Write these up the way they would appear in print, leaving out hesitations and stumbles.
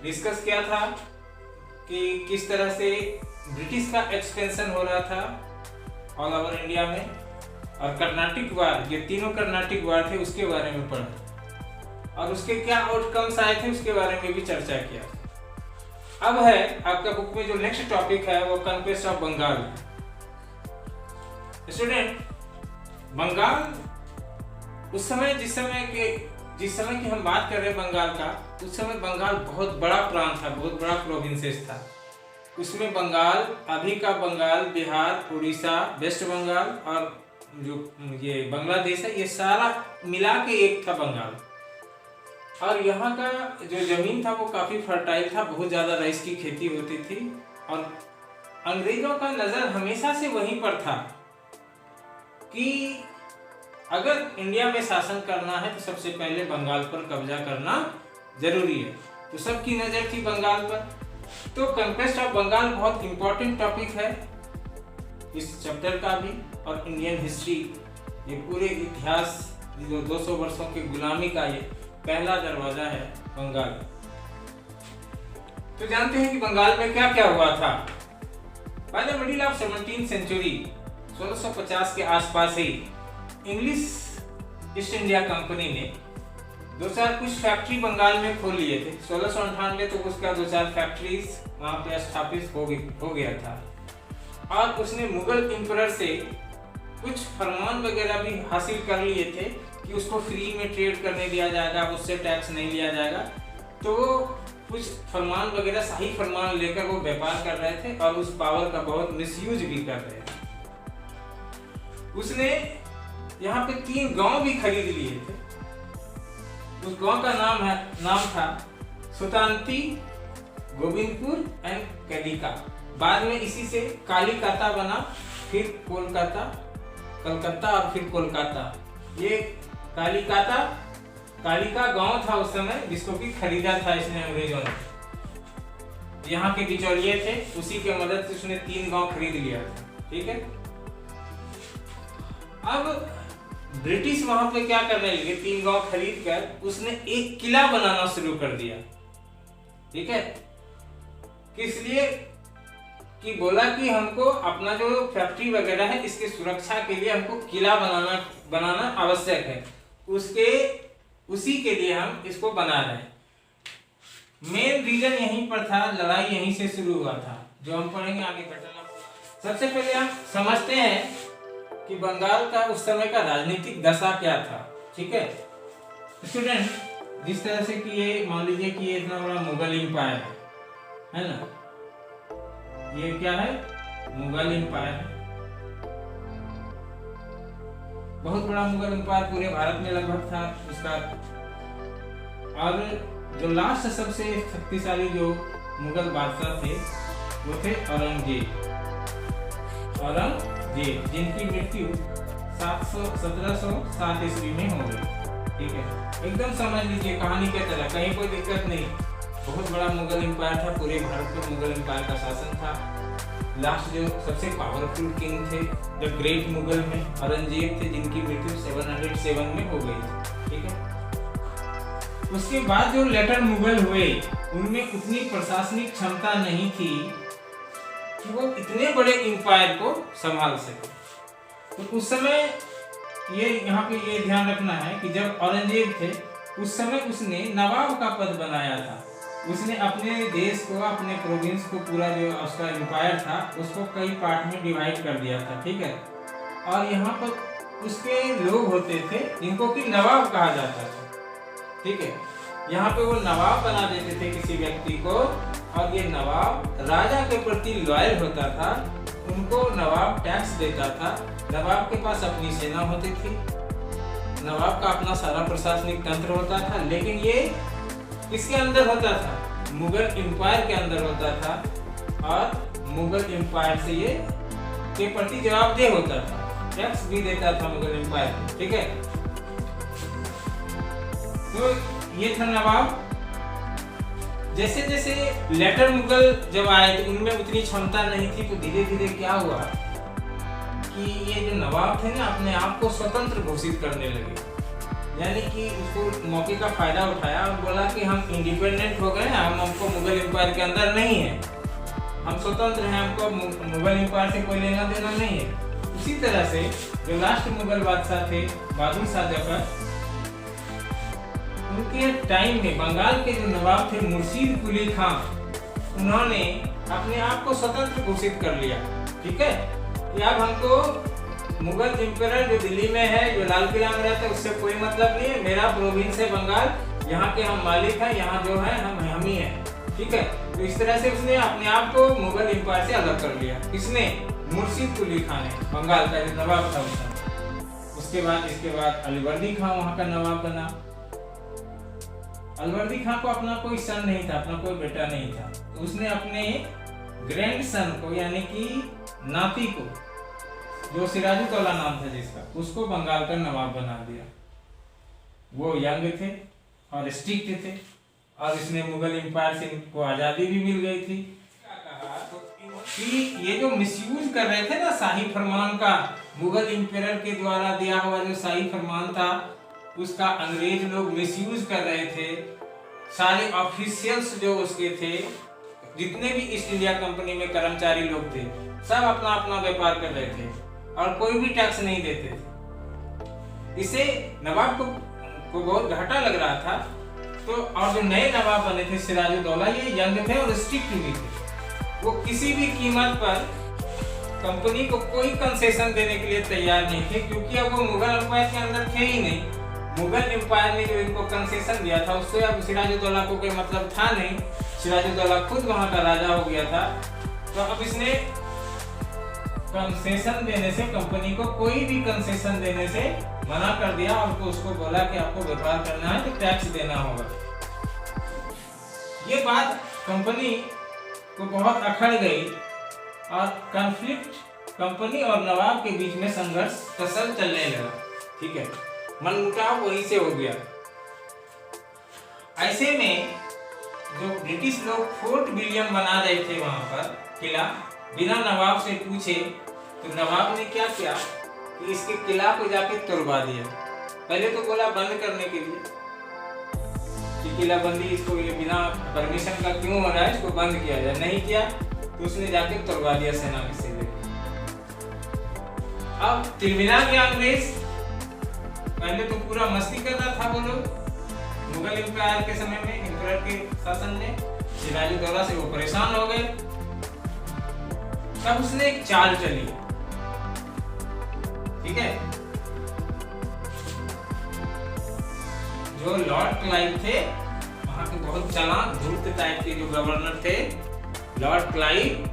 Discuss किया था कि किस तरह से ब्रिटिश का एक्सपेंशन हो रहा था ऑल ओवर इंडिया में, और कर्नाटिक वार, ये तीनों कर्नाटिक वार थे उसके बारे में पढ़ा और उसके क्या आउटकम्स आए थे उसके बारे में भी चर्चा किया। अब है आपका बुक में जो नेक्स्ट टॉपिक है वो conquest of Bengal. Student, Bengal उस समय जिस समय की हम बात कर रहे हैं बंगाल का, उस समय बंगाल बहुत बड़ा प्रांत था, बहुत बड़ा प्रोविंसेस था। उसमें बंगाल, अभी का बंगाल, बिहार, उड़ीसा, वेस्ट बंगाल और जो ये बांग्लादेश है, ये सारा मिला के एक था बंगाल। और यहाँ का जो जमीन था वो काफी फर्टाइल था, बहुत ज्यादा राइस की खेती होती थी और अंग्रेजों का नजर हमेशा से वहीं पर था कि अगर इंडिया में शासन करना है तो सबसे पहले बंगाल पर कब्जा करना जरूरी है। तो सबकी नजर थी बंगाल पर। तो कॉन्क्वेस्ट ऑफ बंगाल बहुत इंपॉर्टेंट टॉपिक है इस चैप्टर का भी, और इंडियन हिस्ट्री, ये पूरे इतिहास, जो 200 वर्षों की गुलामी का ये पहला दरवाजा है बंगाल। तो जानते हैं कि बंगाल में क्या क्या हुआ था। By the middle of 17th century, 1650 के आसपास ही इंग्लिश ईस्ट इंडिया कंपनी ने 2-4 कुछ फैक्ट्री बंगाल में खोल लिए थे। 1698 तो उसका 2-4 फैक्ट्रीज वहां पे स्थापित हो गया था और उसने मुगल एम्परर से कुछ फरमान वगैरह भी हासिल कर लिए थे कि उसको फ्री में ट्रेड करने दिया जाएगा, उससे टैक्स नहीं लिया जाएगा। तो वो कुछ फरमान वगैरह, सही फरमान लेकर वो व्यापार कर रहे थे और उस पावर का बहुत मिसयूज भी कर रहे थे। उसने यहाँ पे 3 गांव भी खरीद लिए थे। उस गांव का नाम था सुतांती, गोविंदपुर एंड कलिका। बाद में इसी से कालीकाता बना, फिर कलकत्ता और फिर कोलकाता। ये कालिका गांव था उस समय, जिसको कि खरीदा था इसने अंग्रेजों ने। यहाँ के बिचौलिए थे, उसी के मदद से उसने 3 गांव खरीद लिया था। ठीक है। अब ब्रिटिश वहां पे क्या करने लगे, 3 गांव खरीद कर उसने एक किला बनाना शुरू कर दिया। ठीक है। किस लिए? कि बोला कि हमको अपना जो फैक्ट्री वगैरह है इसकी सुरक्षा के लिए हमको किला बनाना आवश्यक है, उसी के लिए हम इसको बना रहे हैं। मेन रीजन यहीं पर था, लड़ाई यहीं से शुरू हुआ था, जो हम पढ़ेंगे आगे बढ़ना। सबसे पहले हम समझते हैं कि बंगाल का उस समय का राजनीतिक दशा क्या था। ठीक है स्टूडेंट, जिस तरह से कि ये मान लीजिए कि ये इतना बड़ा मुगल एम्पायर है ना, ये क्या है, मुगल एम्पायर है, बहुत बड़ा मुगल एम्पायर पूरे भारत में लगभग था उसका। और जो लास्ट सबसे शक्तिशाली जो मुगल बादशाह थे वो थे औरंगजेब, जिनकी मृत्यु 1707 ईस्वी में हो गई। ठीक है, एकदम समझ लीजिए कहानी की तरह, कहीं कोई दिक्कत नहीं। बहुत बड़ा मुगल एम्पायर था, पूरे भारत में मुगल एम्पायर का शासन था। लास्ट जो सबसे पावरफुल किंग थे द ग्रेट मुगल में औरंगजेब थे, जिनकी मृत्यु 707 में हो गई थी। ठीक है। उसके बाद जो लेटर मुगल हुए उनमें उतनी प्रशासनिक क्षमता नहीं थी कि वो इतने बड़े एम्पायर को संभाल सके। तो उस समय ये यहाँ पे ये ध्यान रखना है कि जब औरंगजेब थे उस समय उसने नवाब का पद बनाया था। उसने अपने देश को, अपने प्रोविंस को, पूरा जो उसका एम्पायर था उसको कई पार्ट में डिवाइड कर दिया था। ठीक है। और यहाँ पर उसके लोग होते थे जिनको कि नवाब कहा जाता था। ठीक है। यहाँ पे वो नवाब बना देते थे किसी व्यक्ति को, और ये नवाब राजा के प्रति लॉयल होता था, उनको नवाब टैक्स देता था। नवाब के पास अपनी सेना होती थी, नवाब का अपना सारा प्रशासनिक तंत्र होता था, लेकिन ये किसके अंदर होता था, मुगल एम्पायर के अंदर होता था, और मुगल एम्पायर से ये के प्रति जवाबदेह होता था, टैक्स भी देता था मुगल एम्पायर। ठीक है। तो ये था नवाब। जैसे जैसे लेटर मुगल जब आए तो उनमें उतनी क्षमता नहीं थी, तो धीरे धीरे क्या हुआ कि ये जो नवाब थे ना अपने आप को स्वतंत्र घोषित करने लगे। यानी कि उसको मौके का फायदा उठाया और बोला कि हम इंडिपेंडेंट हो गए, हम हमको मुगल एम्पायर के अंदर नहीं है, हम स्वतंत्र हैं, हमको मुगल एम्पायर से कोई लेना देना नहीं है। उसी तरह से जो लास्ट मुगल बादशाह थे बहादुर शाह जफर, उनके टाइम में बंगाल के जो नवाब थे मुर्शीद कुली खां, उन्होंने अपने आप को स्वतंत्र घोषित कर लिया। ठीक है, कि अब हमको मुगल एम्पायर जो दिल्ली में है, जो लाल किला में रहता है, उससे कोई मतलब नहीं है, मेरा प्रोविंस है बंगाल, यहाँ के हम मालिक हैं, यहाँ जो है हम ही हैं। ठीक है, तो इस तरह से उसने अपने आप को मुगल एम्पायर से अलग कर लिया। किसने? मुर्शीद कुली खां ने, बंगाल का जो नवाब था उसका। इसके बाद अलवर्दी खां वहाँ का नवाब बना। अलवर्दी खां को अपना कोई सन नहीं था, अपना कोई बेटा नहीं था, तो उसने अपने ग्रैंड सन को, यानी कि नाती को, जो सिराजुद्दौला नाम था जिसका, उसको बंगाल का नवाब बना दिया। वो यंग थे और स्ट्रिक्ट थे, और इसने मुगल एम्पायर से इनको आजादी भी मिल गई थी। कि ये जो मिसयूज कर रहे थे ना शाही फरमान का, मुगल एम्पायर के द्वारा दिया हुआ जो शाही फरमान था, उसका अंग्रेज लोग मिसयूज कर रहे थे। सारे ऑफिशियल्स जो उसके थे, जितने भी ईस्ट इंडिया कंपनी में कर्मचारी लोग थे, सब अपना अपना व्यापार कर रहे थे और कोई भी टैक्स नहीं देते थे। इसे नवाब को बहुत घाटा लग रहा था। तो और जो नए नवाब बने थे सिराजुद्दौला, ये यंग थे और स्ट्रिक्ट भी थे। वो किसी भी कीमत पर कंपनी को कोई कंसेशन देने के लिए तैयार नहीं थे, क्योंकि अब वो मुगल एम्पायर के अंदर थे ही नहीं। मुगल एम्पायर ने जो इनको कंसेशन दिया था, उससे अब सिराजुद्दौला को कोई मतलब था नहीं। सिराजुद्दौला खुद वहां का राजा हो गया था, तो अब इसने कंसेशन देने से, कंपनी को कोई भी कंसेशन देने से मना कर दिया और तो उसको बोला कि आपको व्यापार करना है तो टैक्स देना होगा। ये बात कंपनी को बहुत अखड़ गई और कॉन्फ्लिक्ट कंपनी और नवाब के बीच में संघर्ष कसल चलने लगा। ठीक है, मनमुटाव वहीं से हो गया। ऐसे में जो ब्रिटिश लोग फोर्ट विलियम बना रहे थे वहां पर किला, बिना नवाब से पूछे, तो नवाब ने क्या किया कि इसके किला को जाके तोड़वा दिया। पहले तो बोला बंद करने के लिए कि किला बंदी, इसको ये बिना परमिशन का क्यों हो रहा है, इसको बंद किया जाए। नहीं किया तो उसने जाके तोड़वा दिया सेना के सीधे। अब तिलमिला गया अंग्रेज। पहले तो पूरा मस्ती कर रहा था वो लोग मुगल एम्पायर के समय में, एम्पायर के शासन में। सिराजुद्दौला से वो परेशान हो गए। तब उसने एक चाल चली। ठीक है, जो लॉर्ड क्लाइव थे, वहां के बहुत चालाक धूर्त टाइप के जो गवर्नर थे, लॉर्ड क्लाइव,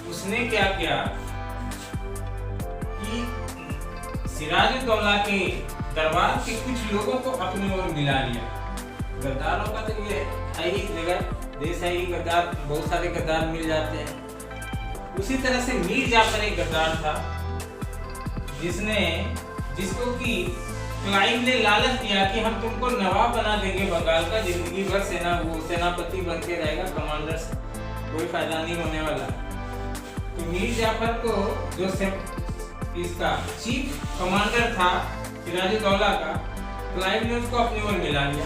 उसने क्या किया कि सिराजुद्दौला के दरबार के कुछ लोगों को अपनी ओर मिला लिया। गद्दारों का तो ये है ही जगह, देश है ही, गद्दार बहुत सारे गद्दार मिल जाते हैं। उसी तरह से मीर जाफर एक गद्दार था, जिसको कि क्लाइव ने लालच दिया कि हम तुमको नवाब बना देंगे बंगाल का, जिंदगी भर सेनापति बन के रहेगा, कमांडर से कोई फायदा नहीं होने वाला। तो मीर जाफर को, जो इसका चीफ कमांडर था सिराजुद्दौला का, क्लाइव ने उसको अपनी ओर मिला लिया।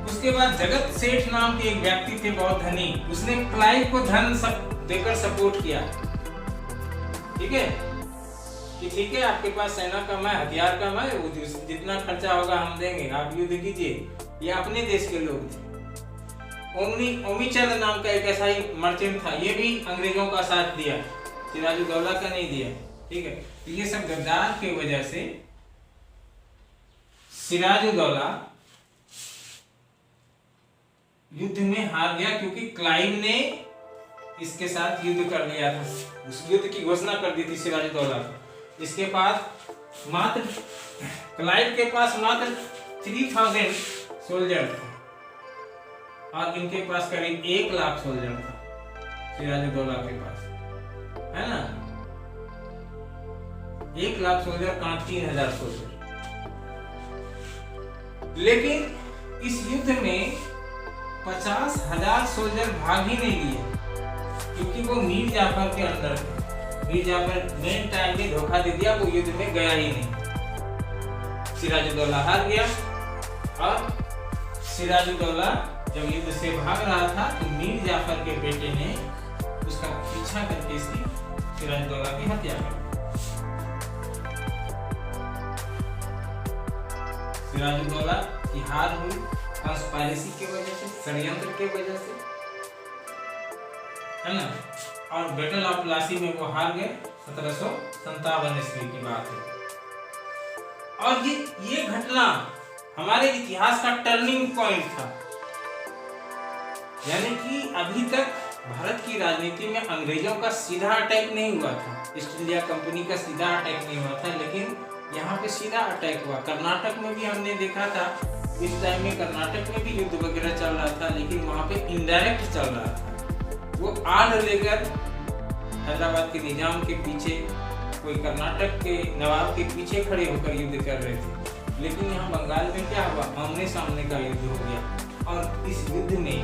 उसके बाद जगत सेठ नाम के एक व्यक्ति थे, बहुत धनी, उसने क्लाइव को धन देकर सपोर्ट किया। ठीक है, कि ठीक है, आपके पास सेना कम है, हथियार कम है, जितना खर्चा होगा हम देंगे, आप युद्ध कीजिए। ये अपने देश के लोग थे। ओमीचंद नाम का एक ऐसा ही मर्चेंट था, ये भी अंग्रेजों का साथ दिया, सिराजुद्दौला का नहीं दिया। ठीक है, तो ये सब गद्दार की वजह से सिराजुद्दौला युद्ध में हार गया, क्योंकि क्लाइव ने इसके साथ युद्ध कर लिया था। उस युद्ध की घोषणा कर दी थी सिराजुद्दौला को। इसके पास मात्र, क्लाइव के पास मात्र 3000 सोल्जर थे और इनके पास करीब 1 लाख सोल्जर था सिराजुद्दौला के पास, है ना। 1 लाख सोल्जर का 3000 सोल्जर। लेकिन इस युद्ध में 50,000 सोल्जर भाग ही नहीं लिए, क्योंकि वो मीर जाफर के अंदर थे। मीर जाफर मेन टाइम में धोखा दे दिया, वो युद्ध में गया ही नहीं। सिराजुद्दौला हार गया और सिराजुद्दौला जब युद्ध से भाग रहा था तो मीर जाफर के बेटे ने उसका पीछा करके इसकी सिराजुद्दौला की हत्या कर दी। सिराजुद्दौला की हार हुई कंस्पायरेसी की वजह से, षड्यंत्र की वजह से, है ना। और बैटल ऑफ प्लासी में वो हार गए। 1757 ईस्वी की बात है। और ये घटना हमारे इतिहास का टर्निंग पॉइंट था। यानी कि अभी तक भारत की राजनीति में अंग्रेजों का सीधा अटैक नहीं हुआ था, ईस्ट इंडिया कंपनी का सीधा अटैक नहीं हुआ था, लेकिन यहाँ पे सीधा अटैक हुआ। कर्नाटक में भी हमने देखा था, इस टाइम में कर्नाटक में भी युद्ध वगैरह चल रहा था, लेकिन वहाँ पे इनडायरेक्ट चल रहा था। वो आड़ लेकर हैदराबाद के निजाम के पीछे, कोई कर्नाटक के नवाब के पीछे खड़े होकर युद्ध कर रहे थे। लेकिन यहाँ बंगाल में क्या हुआ, आमने सामने का युद्ध हो गया और इस युद्ध में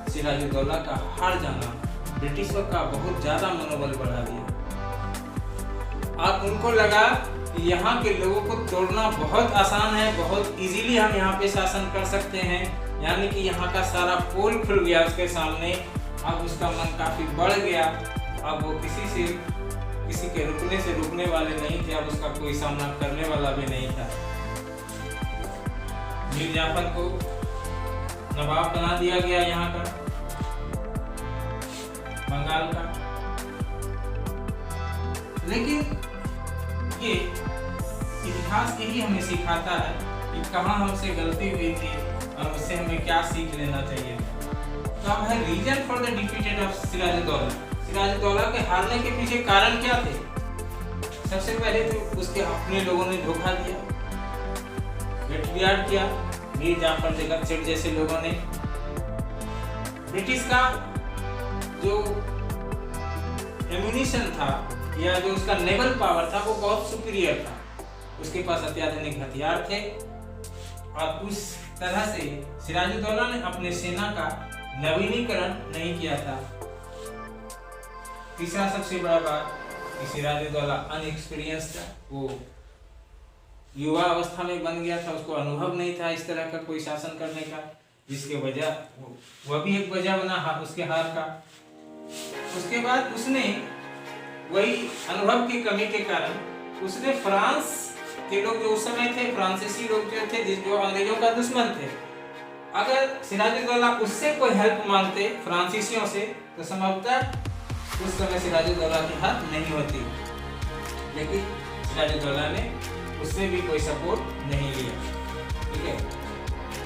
सिराजुद्दौला का हार जाना ब्रिटिशों का बहुत ज्यादा मनोबल बढ़ा दिया। और उनको लगा कि यहाँ के लोगों को तोड़ना बहुत आसान है, बहुत इजीली हम यहाँ पे शासन कर सकते हैं। यानी कि यहाँ का सारा पोल खुल गया उसके सामने। अब उसका मन काफी बढ़ गया। अब वो किसी के रुकने से रुकने वाले नहीं थे। अब उसका कोई सामना करने वाला भी नहीं था। मीर जाफर को नवाब बना दिया गया यहाँ का, बंगाल का। लेकिन ये इतिहास यही हमें सिखाता है कि कहाँ हमसे गलती हुई थी और उससे हमें क्या सीख लेना चाहिए। तो अब है reason for the defeated of Sirajuddaulah. Sirajuddaulah के हारने के पीछे कारण क्या थे? सबसे पहले तो उसके अपने लोगों ने धोखा दिया, वेटरियाड किया, मीर जाफर जगत जैसे लोगों ने। ब्रिटिश का जो एम्यूनिशन था या जो उसका नेवल पावर था वो बहुत सुपीरियर था। उसके पास अत्याधुनिक हथियार थे और उस तरह से सिराजुद्दौला ने अपने सेना का नवीनीकरण नहीं किया था। तीसरा सबसे बड़ा बात कि सिराजुद्दौला अनएक्सपीरियंस था। वो युवा अवस्था में बन गया था, उसको अनुभव नहीं था इस तरह का कोई शासन करने का, जिसके वजह वह भी एक वजह बना उसके हार का। उसके बाद उसने वही अनुभव की कमी के कारण उसने फ्रांस के लोग जो उस समय थे, फ्रांसीसी लोग जो थे, जो अंग्रेजों का दुश्मन थे, अगर सिराजुद्दौला उससे कोई हेल्प मांगते फ्रांसीसियों से तो संभवतः उस समय सिराजुद्दौला की हार नहीं होती। लेकिन सिराजुद्दौला ने उससे भी कोई सपोर्ट नहीं लिया। ठीक है।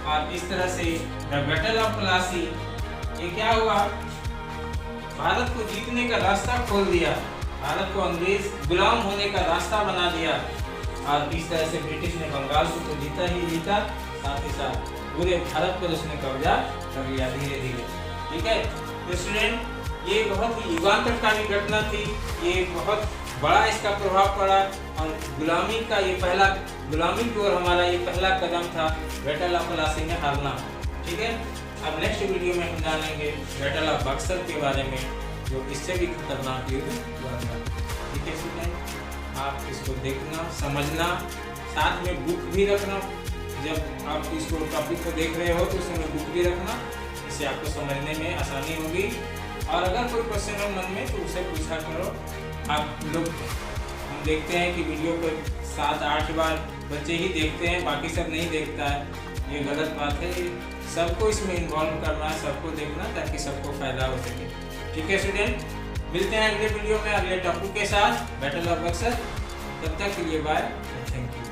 और इस तरह से द बैटल ऑफ प्लासी, ये क्या हुआ, भारत को जीतने का रास्ता खोल दिया, भारत को अंग्रेज गुलाम होने का रास्ता बना दिया। और इस तरह से ब्रिटिश ने बंगाल को तो जीता ही जीता, साथ ही साथ पूरे भारत पर उसने कब्जा कर लिया धीरे धीरे। ठीक है। तो स्टूडेंट, ये बहुत ही युगांतरकारी घटना थी, ये बहुत बड़ा इसका प्रभाव पड़ा और गुलामी का ये पहला, गुलामी की ओर हमारा ये पहला कदम था, बैटल ऑफ प्लासी में हारना। ठीक है। अब नेक्स्ट वीडियो में हम जानेंगे बैटल ऑफ बक्सर के बारे में, जो इससे भी खतरनाक युद्ध हुआ था। ठीक है स्टूडेंट, आप इसको देखना, समझना, साथ में बुक भी रखना। जब आप इसको टॉपिक को देख रहे हो तो उसमें बुक भी रखना, इससे आपको समझने में आसानी होगी। और अगर कोई क्वेश्चन हो मन में तो उसे पूछा करो। आप लोग, हम देखते हैं कि वीडियो को 7-8 बार बच्चे ही देखते हैं, बाकी सब नहीं देखता है। ये गलत बात है। सबको इसमें इन्वॉल्व करना है, सबको देखना, ताकि सबको फायदा हो सके। ठीक है स्टूडेंट, मिलते हैं अगले वीडियो में अगले टॉपिक के साथ, बैटल ऑफ बक्सर। तब तक के लिए बाय, थैंक यू।